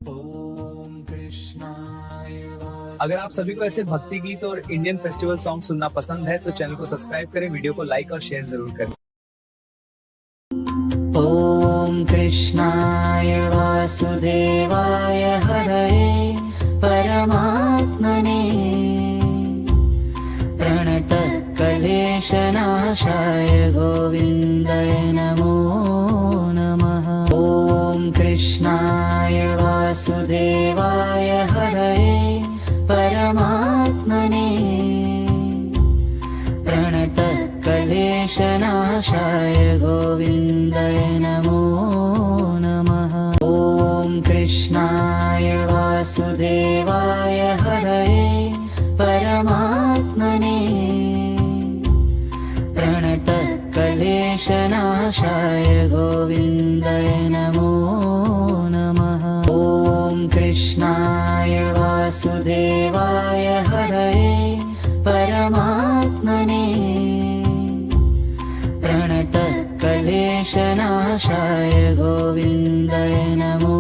ओम कृष्णाय अगर आप सभी को ऐसे भक्ति गीत और इंडियन फेस्टिवल सॉन्ग सुनना पसंद है तो चैनल को सब्सक्राइब करें, वीडियो को लाइक और शेयर जरूर करें। ओम कृष्णाय वासुदेवाय हरये परमात्मने प्रणतक्लेशनाशाय गोविन्दाय नमो नमः। ओम कृष्णाय वासुदेवाय हरये परमात्मने प्रणतक्लेशनाशाय गोविन्दाय नमो नमः। ओम कृष्णाय वासुदेवाय हरये परमात्मने प्रणतक्लेशनाशाय गोविन्दाय नमो नमः। ओम कृष्णाय वासुदेवाय हरये परमात्मने प्रणतक्लेशनाशाय गोविन्दाय नमो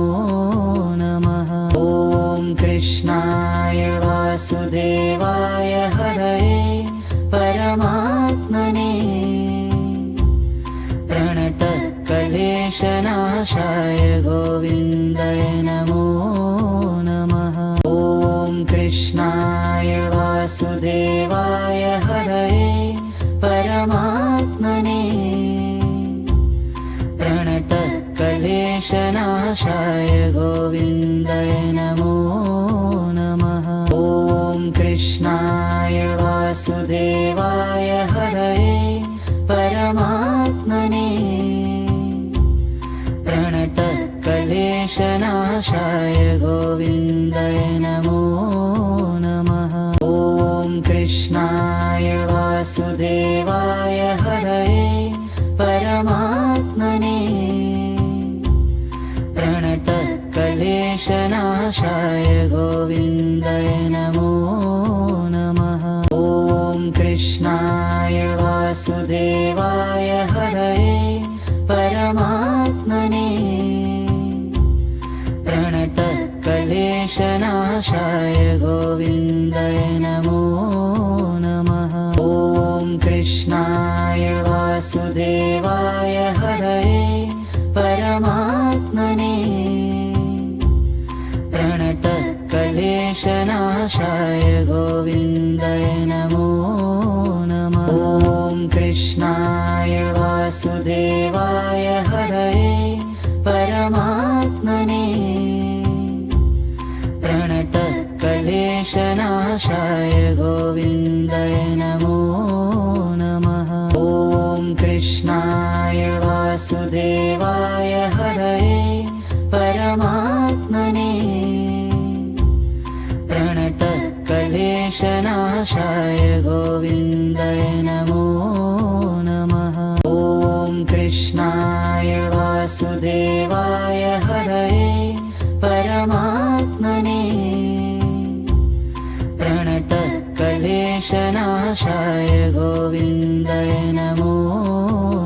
नमः। ओम कृष्णाय वासुदेवाय हरये परमात्मने प्रणतक्लेशनाशाय गोविन्दाय नमो नमः। ओम कृष्णाय वासुदेवाय हरये परमात्मने प्रणतक्लेशनाशाय गोविन्दाय नमो नमः। ओम कृष्णाय वासुदेवाय हरये परमात्मने प्रणतक्लेशनाशाय गोविन्दाय नमो नमः। ओम कृष्णाय वासुदेवाय हरये परमात्मने प्रणतक्लेशनाशाय गोविन्दाय नमो नमः। ओम कृष्णाय वासुदेवाय हरये परमात्मने प्रणतक्लेशनाशाय गोविन्दाय नमो नमः। ओम कृष्णाय वासुदेवाय हरये परमात्मने प्रणतक्लेशनाशाय गोविन्दाय नमो नमः। ओम कृष्णाय वासुदेवाय हरये परमात्मने प्रणतक्लेशनाशाय गोविन्दाय नमो नमः। ओम कृष्णाय वासुदेवाय हरये परमात्मने प्रणतक्लेशनाशाय गोविन्दाय नमो नमः। ओम कृष्णाय वासुदेवाय हरये परमात्मने प्रणतक्लेशनाशाय गोविन्दाय नमो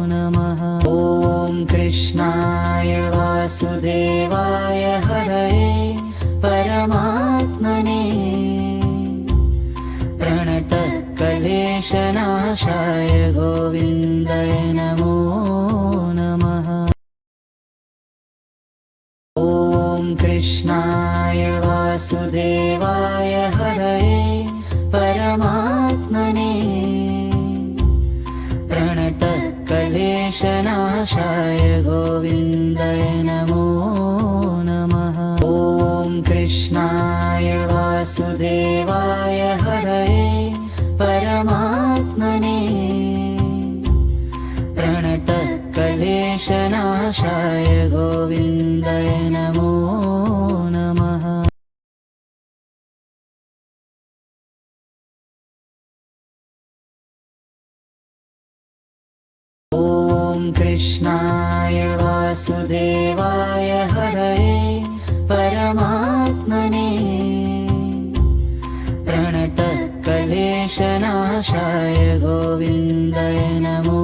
नमः। ओम कृष्णाय वासुदेवाय हरये परमात्मने प्रणतक्लेशनाशाय गोविन्दाय नमो नमः। ओम कृष्णाय वासुदेवाय हरये परमात्मने प्रणतक्लेशनाशाय गोविन्दाय नमो नमः। ओम कृष्णाय वासुदेवाय हरये परमात्मने प्रणतक्लेशनाशाय गोविन्दाय नमो नमः। ओम कृष्णाय वासुदेवाय हरये परमात्मने प्रणतक्लेशनाशाय गोविन्दाय नमो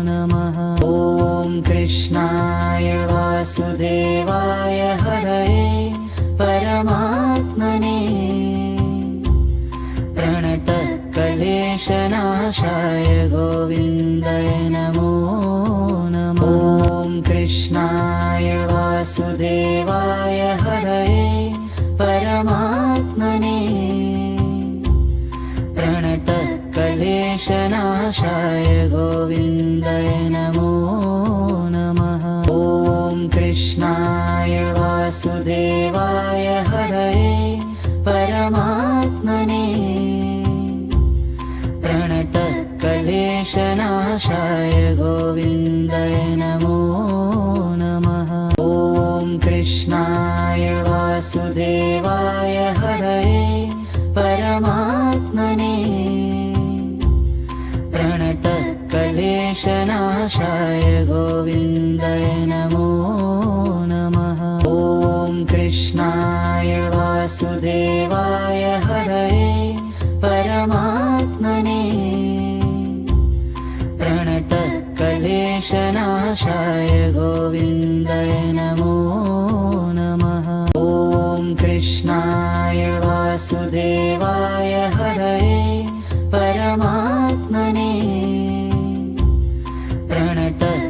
नमः। ओम कृष्णाय वासुदेवाय हरये परमात्मने प्रणतक्लेशनाशाय गोविन्दाय नमो नमः। ॐ कृष्णाय वासुदेवाय हरये परमात्मने प्रणतक्लेशनाशाय गोविन्दाय नमो नमः। ॐ कृष्णाय वासुदेवाय हरये परमात्मने प्रणतक्लेशनाशाय गोविन्दाय नमो नमः। ॐ कृष्णाय वासुदेवाय हरये परमात्मने प्रणतक्लेशनाशाय गोविन्दाय नमो नमः। ॐ कृष्णाय वासुदेवाय हरये परमात्मने प्रणतक्लेशनाशाय गोविन्दाय नमो नमः। ॐ कृष्णाय वासुदेवाय हरये परमात्मने प्रणतक्लेशनाशाय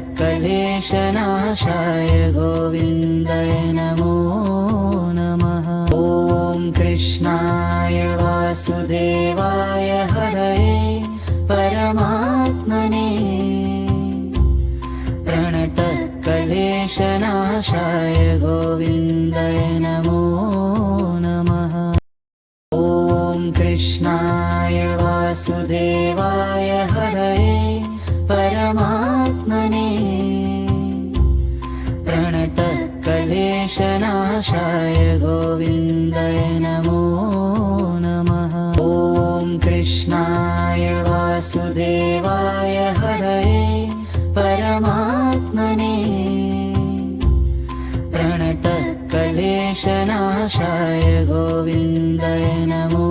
गोविन्दाय नमो नमः। ॐ कृष्णाय वासुदेवाय हरये परमात्मने प्रणतक्लेशनाशाय गोविन्दाय नमो नमः। ॐ कृष्णाय वासुदेवाय हरये परमात्मने प्रणतक्लेशनाशाय गोविन्दाय नमो नमः। ॐ कृष्णाय वासुदेवाय हरये परमात्मने प्रणतक्लेशनाशाय गोविन्दाय नमो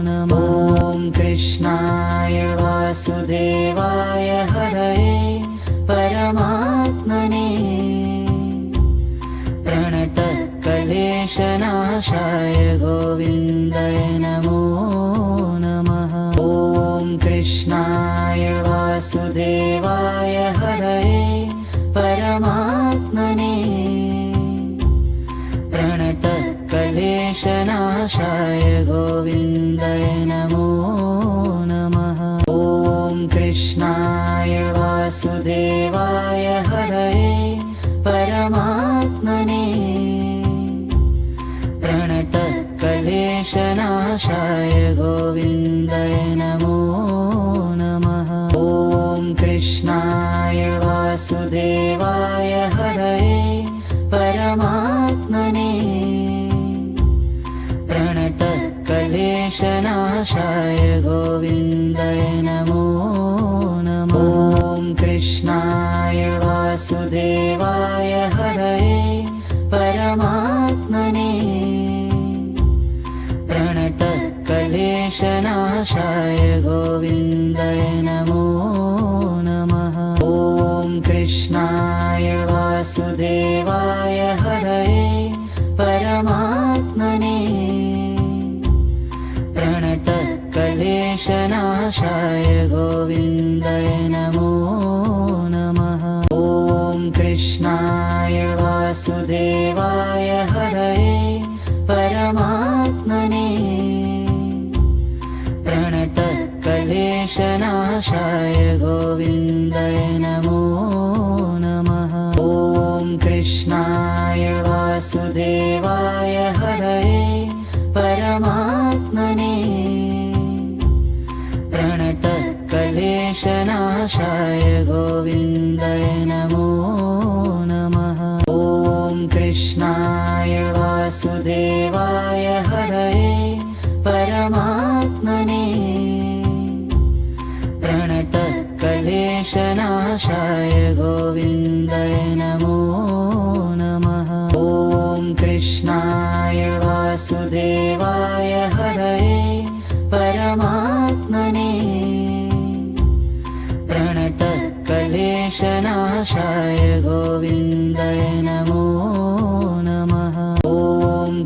नमः। ॐ कृष्णाय वासुदेवाय हरये परमात्मने प्रणतक्लेशनाशाय गोविन्दाय नमो नमः। ॐ कृष्णाय वासुदेवाय हरये परमात्मने प्रणतक्लेशनाशाय गोविन्दाय नमो नमः। ॐ कृष्णाय वासुदेवाय हरये परमात्मने प्रणतक्लेशनाशाय गोविन्दाय नमो नमः। ॐ कृष्णाय वासुदेवाय हरये परमात्मने प्रणतक्लेशनाशाय गोविन्दाय नमो नमः। ॐ कृष्णाय वासुदेवाय हरये परमात्मने प्रणतक्लेशनाशाय गोविन्दाय नमो नमः। ॐ कृष्णाय वासुदेवाय हरये परमात्मने प्रणतक्लेशनाशाय गोविन्दाय नमो नमः। ॐ कृष्णाय वासुदेवाय हरये परमात्मने प्रणतक्लेशनाशाय गोविन्दाय नमो नमः। ॐ कृष्णाय वासुदेवाय हरये परमात्मने प्रणतक्लेशनाशाय गोविन्दाय नमो नमः। ॐ कृष्णाय वासुदेवाय हरये परमात्मने प्रणतक्लेशनाशाय गोविन्दाय नमो नमः। ॐ कृष्णाय वासुदेवाय हरये परमात्मने प्रणतक्लेशनाशाय गोविन्दाय नमो नमः। ॐ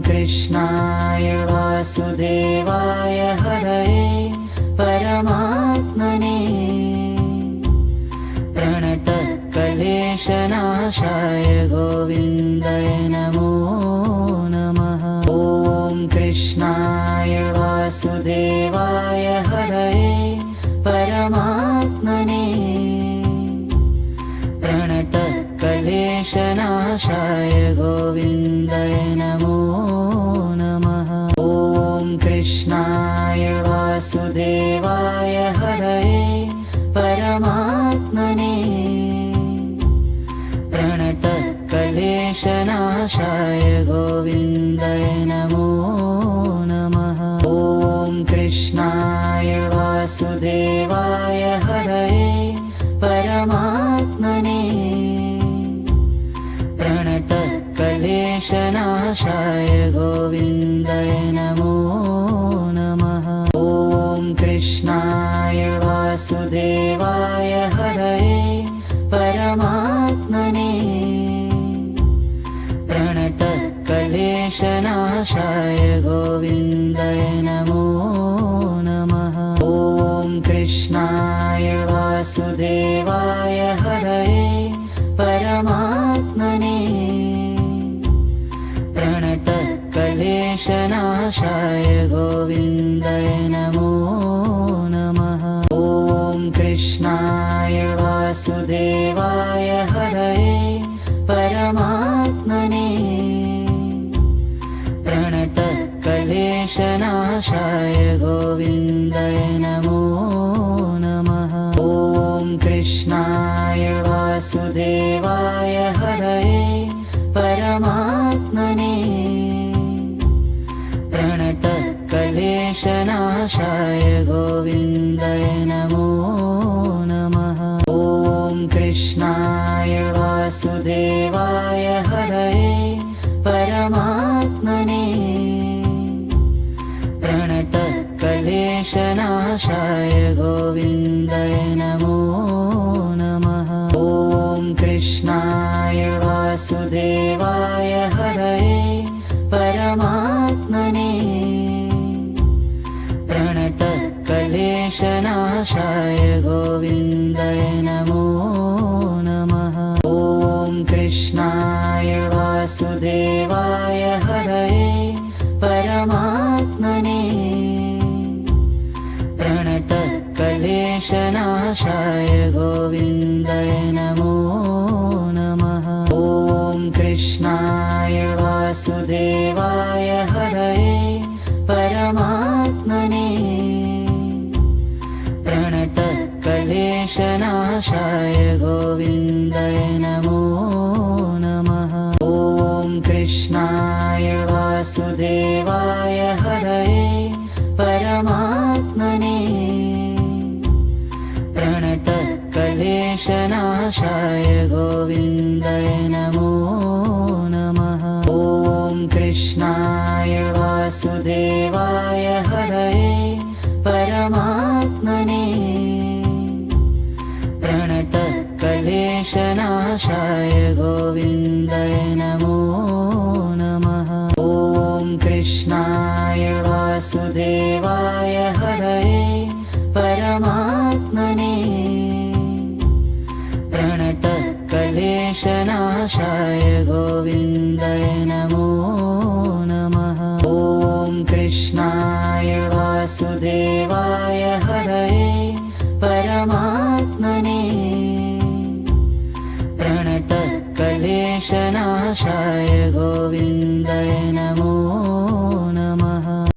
कृष्णाय वासुदेवाय हरये परमात्मने प्रणतक्लेशनाशाय गोविन्दाय नमो नमः। ॐ कृष्णाय वासुदेवाय हरये परमात्मने प्रणतक्लेशनाशाय गोविन्दाय नमो नमः। ॐ कृष्णाय वासुदेवाय हरये परमात्मने प्रणतक्लेशनाशाय गोविन्दाय नमो नमः। ॐ कृष्णाय वासुदेवाय हरये परमात्मने प्रणतक्लेशनाशाय गोविन्दाय नमो नमः। ॐ कृष्णाय वासुदेवाय हरये परमात्मने प्रणतक्लेशनाशाय गोविन्दाय नमो नमः। ॐ कृष्णाय वासुदेवाय हरये परमात्मने प्रणतक्लेशनाशाय गोविन्दाय नमो नमः। ॐ कृष्णाय वासुदेवाय हरये परमात्मने प्रणतक्लेशनाशाय गोविन्दाय नमो नमः। ॐ कृष्णाय वासुदेवाय हरये परमात्मने प्रणतक्लेशनाशाय गोविन्दाय नमो नमः। ॐ कृष्णाय वासुदेवाय हरये परमात्मने प्रणतक्लेशनाशाय गोविन्दाय नमो नमः। ॐ कृष्णाय वासुदेवाय हरये परमात्मने प्रणतक्लेशनाशाय गोविन्दाय नमो नमः। ॐ कृष्णाय वासुदेवाय हरये परमात्मने प्रणतक्लेशनाशाय गोविन्दाय नमो नमः। ॐ कृष्णाय वासुदेवाय हरये परमात्मने प्रणतक्लेशनाशाय गोविन्दाय नमो नमः। ॐ कृष्णाय वासुदेवाय हरये परमात्मने प्रणतक्लेशनाशाय गोविन्दाय नमो नमः। ॐ कृष्णाय वासुदेवाय हरये परमात्मने प्रणतक्लेशनाशाय गोविन्दाय नमो नमः। ॐ कृष्णाय वासुदेवाय हरये परमात्मने प्रणतक्लेशनाशाय गोविन्दाय नमो नमः। ॐ कृष्णाय वासुदेवाय हरये परमात्मने प्रणतक्लेशनाशाय गोविन्दाय नमो